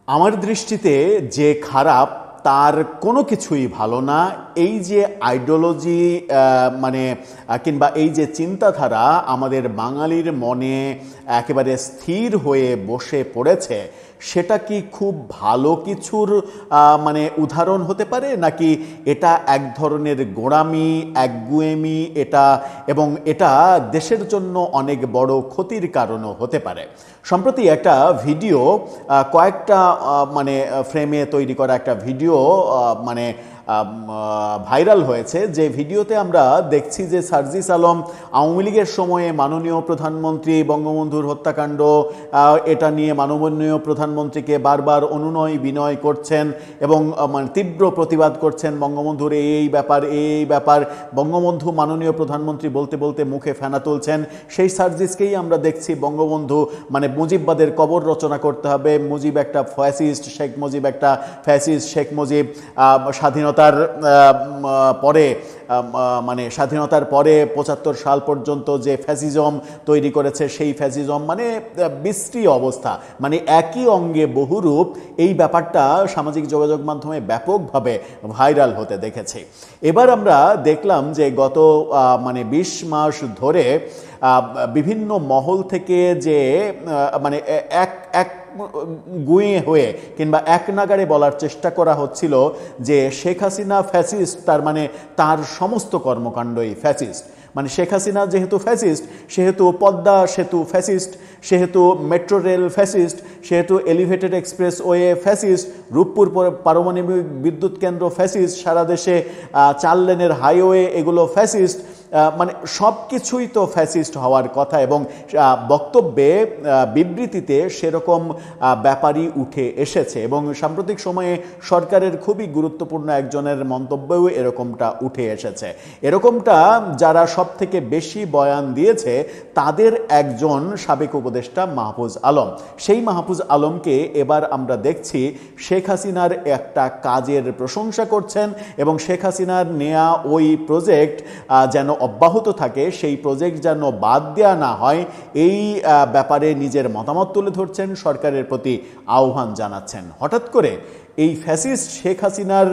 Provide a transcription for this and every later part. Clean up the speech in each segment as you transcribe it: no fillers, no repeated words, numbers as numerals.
আমার দৃষ্টিতে যে খারাপ তার কোনো কিছুই ভালো না। এই যে আইডিওলজি কিংবা এই যে চিন্তাধারা আমাদের বাঙালির মনে একেবারে স্থির হয়ে বসে পড়েছে, সেটা কি খুব ভালো কিছুর উদাহরণ হতে পারে, নাকি এটা এক ধরনের গোঁড়ামি, একগুঁয়েমি এবং এটা দেশের জন্য অনেক বড় ক্ষতির কারণও হতে পারে। সম্প্রতি একটা ভিডিও, কয়েকটা ফ্রেমে তৈরি করা একটা ভিডিও ভাইরাল হয়েছে। যে ভিডিওতে আমরা দেখছি যে সার্জিস আলম আওয়ামী লীগের সময়ে মাননীয় প্রধানমন্ত্রী বঙ্গবন্ধুর হত্যাকাণ্ড, এটা নিয়ে মাননীয় প্রধানমন্ত্রীকে বারবার অনুনয় বিনয় করছেন এবং তীব্র প্রতিবাদ করছেন বঙ্গবন্ধুর এই ব্যাপার। বঙ্গবন্ধু মাননীয় প্রধানমন্ত্রী বলতে বলতে মুখে ফেনা তুলছেন। সেই সার্জিসকেই আমরা দেখছি বঙ্গবন্ধু মুজিববাদের কবর রচনা করতে হবে, মুজিব একটা ফ্যাসিস্ট, শেখ মুজিব একটা ফ্যাসিস্ট, শেখ মুজিব স্বাধীনতার পরে ৭৫ সাল পর্যন্ত যে ফ্যাসিজম তৈরি করেছে, সেই ফ্যাসিজম বিশ্রী অবস্থা, একই অঙ্গে বহুরূপ। এই ব্যাপারটা সামাজিক যোগাযোগ মাধ্যমে ব্যাপকভাবে ভাইরাল হতে দেখেছি। এবার আমরা দেখলাম যে গত ২০ মাস ধরে বিভিন্ন মহল থেকে যে এক গুঁয়ে হয়ে কিংবা এক নাগাড়ে বলার চেষ্টা করা হচ্ছিল যে শেখ হাসিনা ফ্যাসিস্ট, তার সমস্ত কর্মকাণ্ডই ফ্যাসিস্ট। শেখ হাসিনা যেহেতু ফ্যাসিস্ট, সেহেতু পদ্মা সেতু ফ্যাসিস্ট, সেহেতু মেট্রো রেল ফ্যাসিস্ট, সেহেতু এলিভেটেড এক্সপ্রেসওয়ে ফ্যাসিস্ট, রূপপুর পারমাণবিক বিদ্যুৎ কেন্দ্র ফ্যাসিস্ট, সারা দেশে ৪ লেনের হাইওয়ে এগুলো ফ্যাসিস্ট। সব কিছুই তো ফ্যাসিস্ট হওয়ার কথা, এবং বক্তব্যে বিবৃতিতে সেরকম ব্যাপারই উঠে এসেছে। এবং সাম্প্রতিক সময়ে সরকারের খুবই গুরুত্বপূর্ণ একজনের মন্তব্যেও এরকমটা উঠে এসেছে। এরকমটা যারা সব থেকে বেশি বয়ান দিয়েছে তাদের একজন সাবেক উপদেষ্টা মাহফুজ আলম। সেই মাহফুজ আলমকে এবার আমরা দেখছি শেখ হাসিনার একটা কাজের প্রশংসা করছেন, এবং শেখ হাসিনার নেয়া ওই প্রজেক্ট যেন অব্যাহত থাকে, সেই প্রজেক্ট যেন বাদ দেওয়া না হয়, এই ব্যাপারে নিজের মতামত তুলে ধরছেন, সরকারের প্রতি আহ্বান জানাচ্ছেন। হঠাৎ করে এই ফ্যাসিস্ট শেখ হাসিনার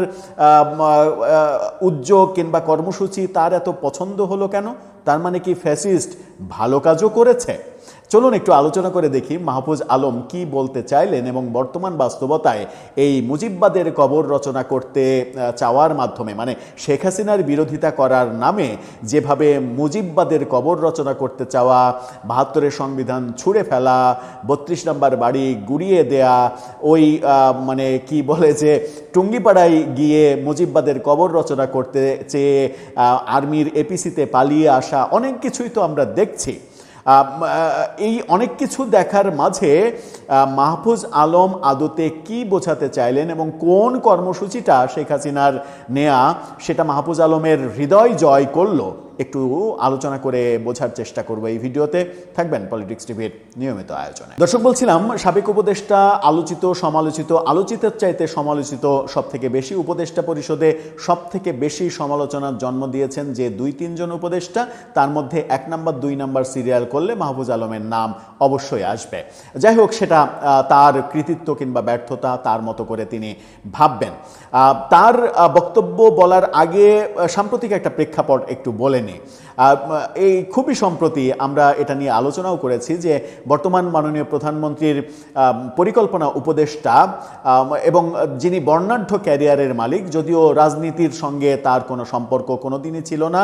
উদ্যোগ কিংবা কর্মসূচি তার এত পছন্দ হলো কেন? তার কি ফ্যাসিস্ট ভালো কাজও করেছে? চলুন একটু আলোচনা করে দেখি মাহফুজ আলম কি বলতে চাইলেন, এবং বর্তমান বাস্তবতায় এই মুজিববাদের কবর রচনা করতে চাওয়ার মাধ্যমে, শেখ হাসিনার বিরোধিতা করার নামে যেভাবে মুজিববাদের কবর রচনা করতে চাওয়া, ৭২-এর সংবিধান ছুঁড়ে ফেলা, ৩২ নম্বর বাড়ি গুড়িয়ে দেয়া, ওই কি বলে যে টুঙ্গিপাড়ায় গিয়ে মুজিববাদের কবর রচনা করতে চেয়ে আর্মির এপিসিতে পালিয়ে আসা, অনেক কিছুই তো আমরা দেখছি। এই অনেক কিছু দেখার মাঝে মাহফুজ আলম আদতে কি বোঝাতে চাইলেন এবং কোন কর্মসূচিটা শেখ হাসিনার নেয়া সেটা মাহফুজ আলমের হৃদয় জয় করলো, একটু আলোচনা করে বোঝার চেষ্টা করবো এই ভিডিওতে। থাকবেন পলিটিক্স টিভির নিয়মিত আয়োজনে। দর্শক, বলছিলাম সাবেক উপদেষ্টা আলোচিত সমালোচিত, আলোচিতের চাইতে সমালোচিত সব থেকে বেশি, উপদেষ্টা পরিষদে সব থেকে বেশি সমালোচনার জন্ম দিয়েছেন যে ২-৩ জন উপদেষ্টা, তার মধ্যে ১ নাম্বার ২ নাম্বার সিরিয়াল করলে মাহফুজ আলমের নাম অবশ্যই আসবে। যাই হোক, সেটা তার কৃতিত্ব কিংবা ব্যর্থতা, তার মতো করে তিনি ভাববেন। তার বক্তব্য বলার আগে সাম্প্রতিক একটা প্রেক্ষাপট একটু বলে নিই। এই খুবই সম্প্রতি আমরা এটা নিয়ে আলোচনাও করেছি যে বর্তমান মাননীয় প্রধানমন্ত্রীর পরিকল্পনা উপদেষ্টা এবং যিনি বর্ণাঢ্য ক্যারিয়ারের মালিক, যদিও রাজনীতির সঙ্গে তার কোনো সম্পর্ক কোনোদিনই ছিল না,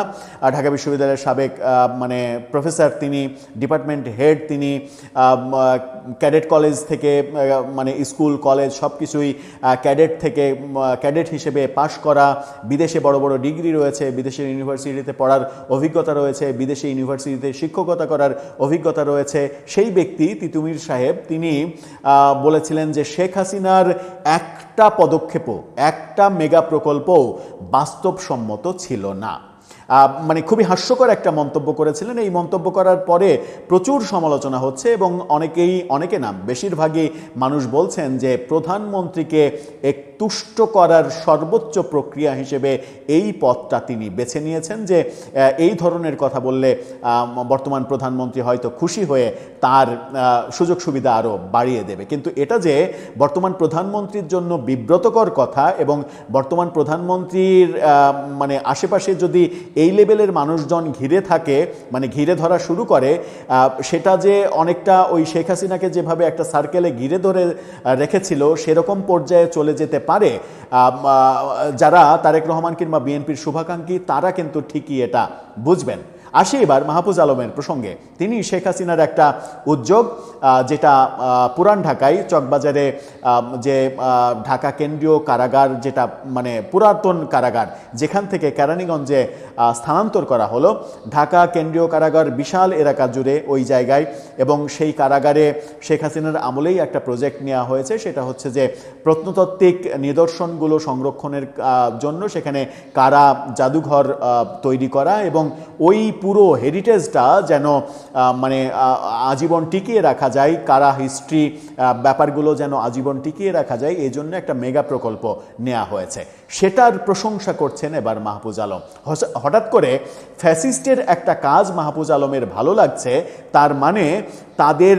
ঢাকা বিশ্ববিদ্যালয়ের সাবেক প্রফেসর তিনি, ডিপার্টমেন্ট হেড তিনি, ক্যাডেট কলেজ থেকে স্কুল কলেজ সব কিছুই ক্যাডেট হিসেবে পাশ করা, বিদেশে বড় বড় ডিগ্রি রয়েছে, বিদেশের ইউনিভার্সিটিতে পড়ার অভিজ্ঞতা রয়েছে, বিদেশি ইউনিভার্সিটিতে শিক্ষকতা করার অভিজ্ঞতা রয়েছে। সেই ব্যক্তি তিতুমির সাহেব তিনি বলেছিলেন যে শেখ হাসিনার একটা পদক্ষেপও, একটা মেগা প্রকল্পও বাস্তবসম্মত ছিল না। মানে খুবই হাস্যকর একটা মন্তব্য করেছিলেন। এই মন্তব্য করার পরে প্রচুর সমালোচনা হচ্ছে এবং অনেকে না বেশিরভাগই মানুষ বলছেন যে প্রধানমন্ত্রীকে তুষ্ট করার সর্বোচ্চ প্রক্রিয়া হিসেবে এই পথটা তিনি বেছে নিয়েছেন, যে এই ধরনের কথা বললে বর্তমান প্রধানমন্ত্রী হয়তো খুশি হয়ে তার সুযোগ সুবিধা আরও বাড়িয়ে দেবে। কিন্তু এটা যে বর্তমান প্রধানমন্ত্রীর জন্য বিব্রতকর কথা এবং বর্তমান প্রধানমন্ত্রীর মানে আশেপাশে যদি এই লেভেলের মানুষজন ঘিরে থাকে, মানে ঘিরে ধরা শুরু করে, সেটা যে অনেকটা ওই শেখ হাসিনাকে যেভাবে একটা সার্কেলে ঘিরে ধরে রেখেছিল সেরকম পর্যায়ে চলে যেতে পারে, যারা তারেক রহমান কিংবা বিএনপির শুভাকাঙ্ক্ষী তারা কিন্তু ঠিকই এটা বুঝবেন। আসি এবার মাহফুজ আলমের প্রসঙ্গে। তিনি শেখ হাসিনার একটা উদ্যোগ, যেটা পুরান ঢাকায় চকবাজারে যে ঢাকা কেন্দ্রীয় কারাগার, যেটা মানে পুরাতন কারাগার যেখান থেকে কেরানীগঞ্জে স্থানান্তর করা হলো, ঢাকা কেন্দ্রীয় কারাগার বিশাল এলাকা জুড়ে ওই জায়গায়, এবং সেই কারাগারে শেখ হাসিনার আমলেই একটা প্রজেক্ট নেওয়া হয়েছে, সেটা হচ্ছে যে প্রত্নতাত্ত্বিক নিদর্শনগুলো সংরক্ষণের জন্য সেখানে কারা জাদুঘর তৈরি করা এবং ওই পুরো হেরিটেজটা যেন মানে আজীবন টিকিয়ে রাখা যায়, কারা হিস্ট্রি ব্যাপারগুলো যেন আজীবন টিকিয়ে রাখা যায়, এই জন্য একটা মেগা প্রকল্প নেওয়া হয়েছে। সেটার প্রশংসা করছেন এবার মাহফুজ আলম। হঠাৎ করে ফ্যাসিস্টের একটা কাজ মাহফুজ আলমের ভালো লাগছে, তার মানে তাদের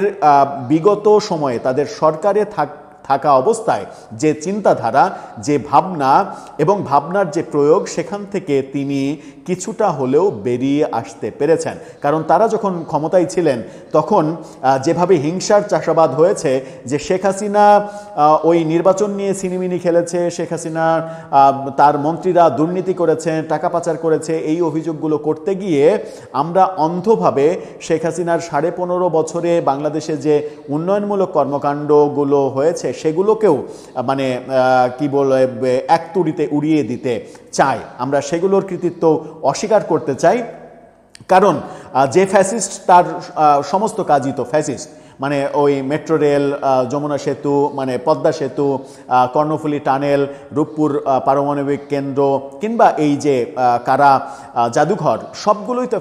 বিগত সময়ে তাদের সরকারে থাকা অবস্থায় যে চিন্তাধারা, যে ভাবনা এবং ভাবনার যে প্রয়োগ, সেখান থেকে তিনি কিছুটা হলেও বেরিয়ে আসতে পেরেছেন। কারণ তারা যখন ক্ষমতায় ছিলেন তখন যেভাবে হিংসার চাষাবাদ হয়েছে, যে শেখ হাসিনা ওই নির্বাচন নিয়ে সিনেমিনি খেলেছে, শেখ হাসিনা তার মন্ত্রীরা দুর্নীতি করেছে, টাকা পাচার করেছে, এই অভিযোগগুলো করতে গিয়ে আমরা অন্ধভাবে শেখ হাসিনার 15.5 বছরে বাংলাদেশে যে উন্নয়নমূলক কর্মকাণ্ডগুলো হয়েছে সেগুলোকেও মানে কি বলে এক তুড়িতে উড়িয়ে দিতে চাই। আমরা সেগুলোর কৃতিত্ব অস্বীকার করতে চাই, কারণ যে ফ্যাসিস্ট তার সমস্ত কাজই তো ফ্যাসিস্ট। মানে ওই মেট্রো রেল, যমুনা সেতু, মানে পদ্মা সেতু, কর্ণফুলী টানেল, রূপপুর পারমাণবিক কেন্দ্র কিংবা এই যে কারা জাদুঘর, সবগুলোই তো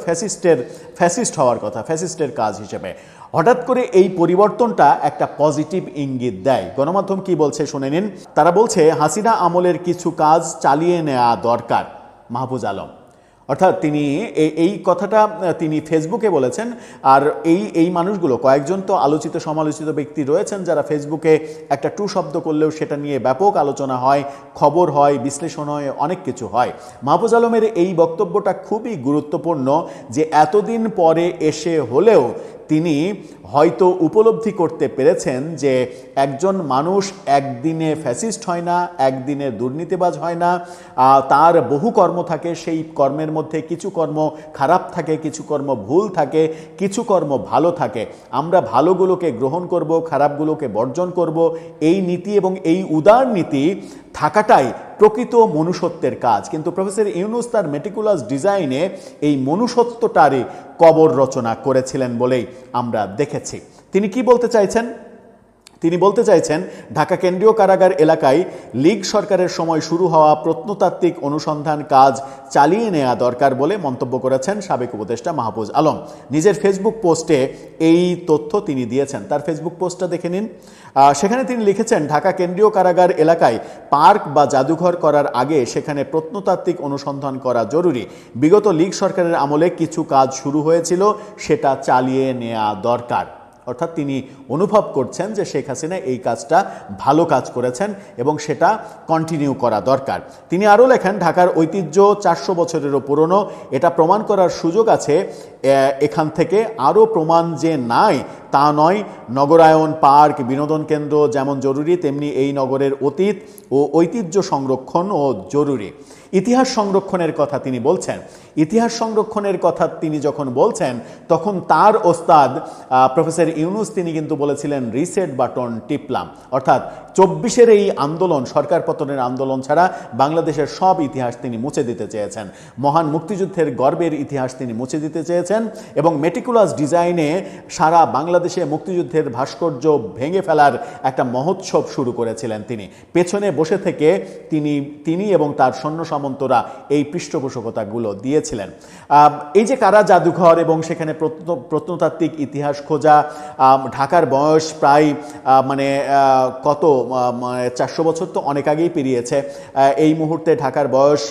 ফ্যাসিস্ট হওয়ার কথা, ফ্যাসিস্টের কাজ হিসেবে। হঠাৎ করে এই পরিবর্তনটা একটা পজিটিভ ইঙ্গিত দেয়। গণমাধ্যম কি বলছে শুনে নিন। তারা বলছে হাসিনা আমলের কিছু কাজ চালিয়ে নেওয়া দরকার। মাহফুজ আলম অর্থাৎ তিনি এই কথাটা তিনি ফেসবুকে বলেছেন। আর এই মানুষগুলো, কয়েকজন তো আলোচিত সমালোচিত ব্যক্তি রয়েছেন যারা ফেসবুকে একটা টু শব্দ করলেও সেটা নিয়ে ব্যাপক আলোচনা হয়, খবর হয়, বিশ্লেষণ হয়, অনেক কিছু হয়। মাহফুজ আলমের এই বক্তব্যটা খুবই গুরুত্বপূর্ণ, যে এতদিন পরে এসে হলেও তিনি হয়তো উপলব্ধি করতে পেরেছেন যে একজন মানুষ একদিনে ফ্যাসিস্ট হয় না, একদিনে দুর্নীতিবাজ হয় না, তার বহু কর্ম থাকে, সেই কর্মের মধ্যে কিছু কর্ম খারাপ থাকে, কিছু কর্ম ভুল থাকে, কিছু কর্ম ভালো থাকে। আমরা ভালোগুলোকে গ্রহণ করব, খারাপগুলোকে বর্জন করব, এই নীতি এবং এই উদার নীতি থাকাটাই প্রকৃত মনুষ্যত্বের কাজ। কিন্তু প্রফেসর ইউনূস তার মেটিকুলাস ডিজাইনে এই মনুষ্যত্বটারই কবর রচনা করেছিলেন বলেই আমরা দেখেছি। তিনি কি বলতে চাইছেন? তিনি বলতে চাইছেন ঢাকা কেন্দ্রীয় কারাগার এলাকায় লীগ সরকারের সময় শুরু হওয়া প্রত্নতাত্ত্বিক অনুসন্ধান কাজ চালিয়ে নেওয়া দরকার বলে মন্তব্য করেছেন সাবেক উপদেষ্টা মাহফুজ আলম। নিজের ফেসবুক পোস্টে এই তথ্য তিনি দিয়েছেন। তার ফেসবুক পোস্টটা দেখে নিন। সেখানে তিনি লিখেছেন, ঢাকা কেন্দ্রীয় কারাগার এলাকায় পার্ক বা জাদুঘর করার আগে সেখানে প্রত্নতাত্ত্বিক অনুসন্ধান করা জরুরি। বিগত লীগ সরকারের আমলে কিছু কাজ শুরু হয়েছিল, সেটা চালিয়ে নেওয়া দরকার। অর্থাৎ তিনি অনুভব করছেন যে শেখ হাসিনা এই কাজটা ভালো কাজ করেছেন এবং সেটা কন্টিনিউ করা দরকার। তিনি আরও লেখেন, ঢাকার ঐতিহ্য 400 বছরেরও পুরনো, এটা প্রমাণ করার সুযোগ আছে। এখান থেকে আরও প্রমাণ যে নাই তা নয়। নগরায়ন, পার্ক, বিনোদন কেন্দ্র যেমন জরুরি, তেমনি এই নগরের অতীত ও ঐতিহ্য সংরক্ষণও জরুরি। ইতিহাস সংরক্ষণের কথা তিনি বলছেন। ইতিহাস সংরক্ষণের কথা তিনি যখন বলছেন তখন তার ওস্তাদ প্রফেসর ইউনূস তিনি কিন্তু বলেছিলেন রিসেট বাটন টিপলাম। অর্থাৎ 24-এর এই আন্দোলন, সরকার পতনের আন্দোলন ছাড়া বাংলাদেশের সব ইতিহাস তিনি মুছে দিতে চেয়েছেন। মহান মুক্তিযুদ্ধের গর্বের ইতিহাস তিনি মুছে দিতে চেয়েছেন এবং মেটিকুলাস ডিজাইনে সারা বাংলা বাংলাদেশে মুক্তিযুদ্ধের ভাস্কর্য ভেঙে ফেলার একটা মহোৎসব শুরু করেছিলেন। তিনি পেছনে বসে থেকে তিনি এবং তার সৈন্য সামন্তরা এই পৃষ্ঠপোষকতাগুলো দিয়েছিলেন। এই যে কারা জাদুঘর এবং সেখানে প্রত্নতাত্ত্বিক ইতিহাস খোঁজা, ঢাকার বয়স প্রায় কত 400 বছর তো অনেক আগেই পেরিয়েছে। এই মুহূর্তে ঢাকার বয়স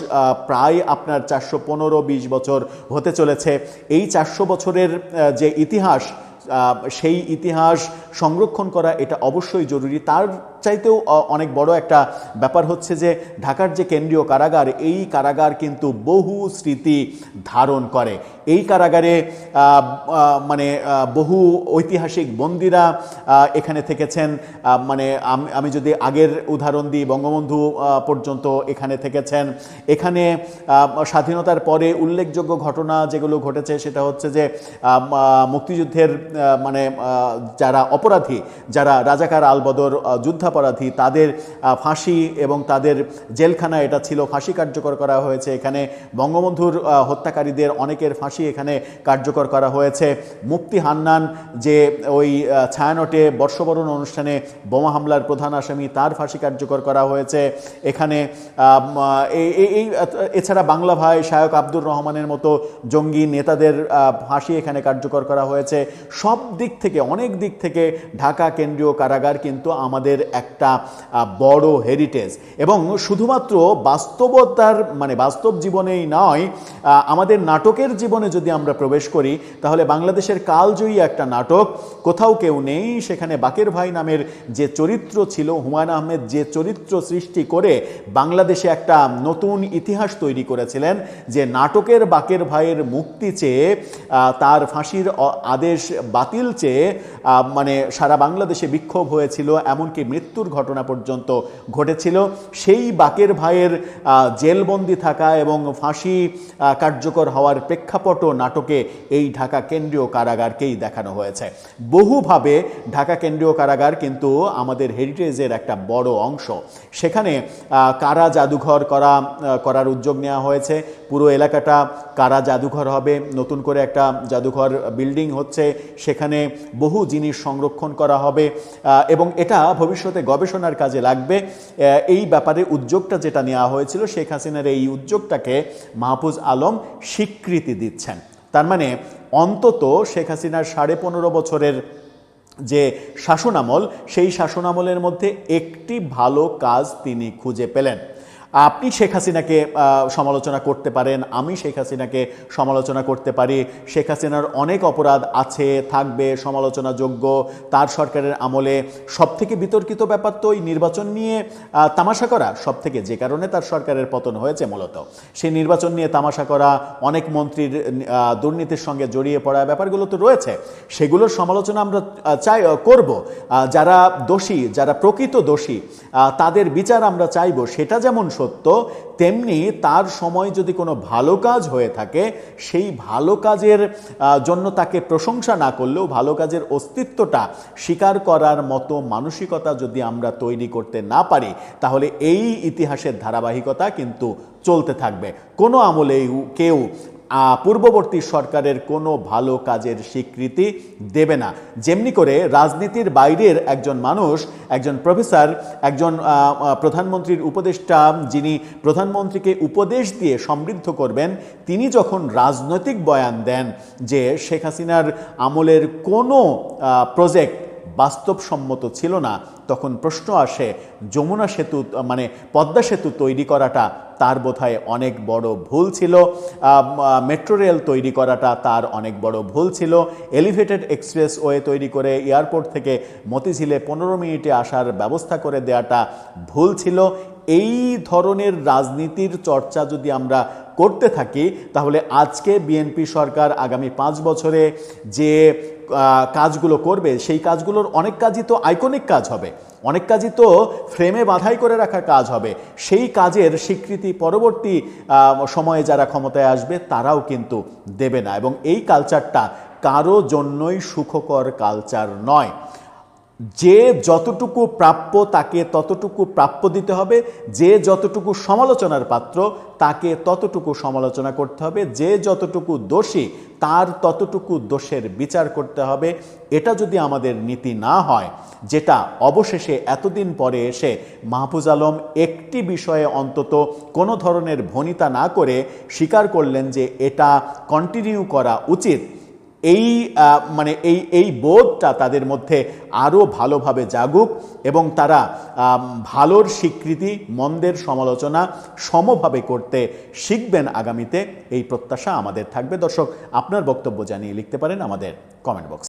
প্রায় আপনার 415-20 বছর হতে চলেছে। এই 400 বছরের যে ইতিহাস, সেই ইতিহাস সংরক্ষণ করা এটা অবশ্যই জরুরি। তার চাইতেও অনেক বড় একটা ব্যাপার হচ্ছে যে ঢাকার যে কেন্দ্রীয় কারাগার, এই কারাগার কিন্তু বহু স্মৃতি ধারণ করে। এই কারাগারে বহু ঐতিহাসিক বন্দীরা এখানে থেকেছেন। আমি যদি আগের উদাহরণ দিই, বঙ্গবন্ধু পর্যন্ত এখানে থেকেছেন। এখানে স্বাধীনতার পরে উল্লেখযোগ্য ঘটনা যেগুলো ঘটেছে সেটা হচ্ছে যে মুক্তিযুদ্ধের যারা অপরাধী, যারা রাজাকার আলবদর যুদ্ধাপরাধী, তাদের ফাঁসি এবং তাদের জেলখানা এটা ছিল, ফাঁসি কার্যকর করা হয়েছে এখানে। বঙ্গবন্ধুর হত্যাকারীদের অনেকের ফাঁসি এখানে কার্যকর করা হয়েছে। মুফতি হান্নান যে ওই ছায়ানটে বর্ষবরণ অনুষ্ঠানে বোমা হামলার প্রধান আসামি, তার ফাঁসি কার্যকর করা হয়েছে এখানে। এছাড়া বাংলা ভাই শায়ক আব্দুর রহমানের মতো জঙ্গি নেতাদের ফাঁসি এখানে কার্যকর করা হয়েছে। সব দিক থেকে, অনেক দিক থেকে ঢাকা কেন্দ্রীয় কারাগার কিন্তু আমাদের একটা বড় হেরিটেজ। এবং শুধুমাত্র বাস্তবতার বাস্তব জীবনেই নয়, আমাদের নাটকের জীবনে যদি আমরা প্রবেশ করি তাহলে বাংলাদেশের কালজয়ী একটা নাটক কোথাও কেউ নেই, সেখানে বাকের ভাই নামের যে চরিত্র ছিল, হুমায়ুন আহমেদ যে চরিত্র সৃষ্টি করে বাংলাদেশে একটা নতুন ইতিহাস তৈরি করেছিলেন, যে নাটকের বাকের ভাইয়ের মুক্তি চেয়ে, তার ফাঁসির আদেশ বাতিল চেয়ে সারা বাংলাদেশে বিক্ষোভ হয়েছিল, এমনকি মৃত্যুর ঘটনা পর্যন্ত ঘটেছিল। সেই বাকের ভাইয়ের জেলবন্দি থাকা এবং ফাঁসি কার্যকর হওয়ার প্রেক্ষাপট নাটকে এই ঢাকা কেন্দ্রীয় কারাগারকেই দেখানো হয়েছে। বহুভাবে ঢাকা কেন্দ্রীয় কারাগার কিন্তু আমাদের হেরিটেজের একটা বড় অংশ। সেখানে কারা জাদুঘর করার উদ্যোগ নেওয়া হয়েছে। পুরো এলাকাটা কারা জাদুঘর হবে, নতুন করে একটা জাদুঘর বিল্ডিং হচ্ছে, সেখানে বহু জিনিস সংরক্ষণ করা হবে এবং এটা ভবিষ্যতে গবেষণার কাজে লাগবে। এই ব্যাপারে উদ্যোগটা যেটা নেওয়া হয়েছিল, শেখ হাসিনার এই উদ্যোগটাকে মাহফুজ আলম স্বীকৃতি দিচ্ছেন। তার অন্তত শেখ হাসিনার 15.5 বছরের যে শাসনামল, সেই শাসনামলের মধ্যে একটি ভালো কাজ তিনি খুঁজে পেলেন। আপনি শেখ হাসিনাকে সমালোচনা করতে পারেন, আমি শেখ হাসিনাকে সমালোচনা করতে পারি। শেখ হাসিনার অনেক অপরাধ আছে, থাকবে, সমালোচনাযোগ্য। তার সরকারের আমলে সবথেকে বিতর্কিত ব্যাপার তো ওই নির্বাচন নিয়ে তামাশা করা, সবথেকে, যে কারণে তার সরকারের পতন হয়েছে মূলত। সেই নির্বাচন নিয়ে তামাশা করা, অনেক মন্ত্রীর দুর্নীতির সঙ্গে জড়িয়ে পড়া, ব্যাপারগুলো তো রয়েছে। সেগুলোর সমালোচনা আমরা করব। যারা দোষী, যারা প্রকৃত দোষী, তাদের বিচার আমরা চাইব। সেটা যেমন সত্য, তেমনি তার সময় যদি কোনো ভালো কাজ হয়ে থাকে, সেই ভালো কাজের জন্য তাকে প্রশংসা না করলেও ভালো কাজের অস্তিত্বটা স্বীকার করার মতো মানসিকতা যদি আমরা তৈরি করতে না পারি, তাহলে এই ইতিহাসের ধারাবাহিকতা কিন্তু চলতে থাকবে। কোনো আমলেই কেউ পূর্ববর্তী সরকারের কোনো ভালো কাজের স্বীকৃতি দেবে না। যেমনি করে রাজনীতির বাইরের একজন মানুষ, একজন প্রফেসর, একজন প্রধানমন্ত্রীর উপদেষ্টা, যিনি প্রধানমন্ত্রীকে উপদেশ দিয়ে সমৃদ্ধ করবেন, তিনি যখন রাজনৈতিক বয়ান দেন যে শেখ হাসিনার আমলের কোনো প্রজেক্ট বাস্তবসম্মত ছিল না, তখন প্রশ্ন আসে, যমুনা সেতু পদ্মা সেতু তৈরি করাটা তার বোধহয় অনেক বড় ভুল ছিল, মেট্রো রেল তৈরি করাটা তার অনেক বড় ভুল ছিল, এলিভেটেড এক্সপ্রেসওয়ে তৈরি করে এয়ারপোর্ট থেকে মতিঝিলে 15 মিনিটে আসার ব্যবস্থা করে দেওয়াটা ভুল ছিল। এই ধরনের রাজনীতির চর্চা যদি আমরা করতে থাকি, তাহলে আজকে বিএনপি সরকার আগামী 5 বছরে যে কাজগুলো করবে, সেই কাজগুলোর অনেক কাজই তো আইকনিক কাজ হবে, অনেক কাজই তো ফ্রেমে বাঁধাই করে রাখা কাজ হবে। সেই কাজের স্বীকৃতি পরবর্তী সময়ে যারা ক্ষমতায় আসবে তারাও কিন্তু দেবে না, এবং এই কালচারটা কারো জন্যই সুখকর কালচার নয়। যে যতটুকু প্রাপ্য তাকে ততটুকু প্রাপ্য দিতে হবে, যে যতটুকু সমালোচনার পাত্র তাকে ততটুকু সমালোচনা করতে হবে, যে যতটুকু দোষী তার ততটুকু দোষের বিচার করতে হবে। এটা যদি আমাদের নীতি না হয়, যেটা অবশেষে এতদিন পরে এসে মাহফুজ আলম একটি বিষয়ে অন্তত কোনো ধরনের ভনিতা না করে স্বীকার করলেন যে এটা কন্টিনিউ করা উচিত, এই মানে এই বোধটা তাদের মধ্যে আরও ভালোভাবে জাগুক এবং তারা ভালোর স্বীকৃতি মন্দের সমালোচনা সমভাবে করতে শিখবেন আগামীতে, এই প্রত্যাশা আমাদের থাকবে। দর্শক, আপনার বক্তব্য জানিয়ে লিখতে পারেন আমাদের কমেন্ট বক্স।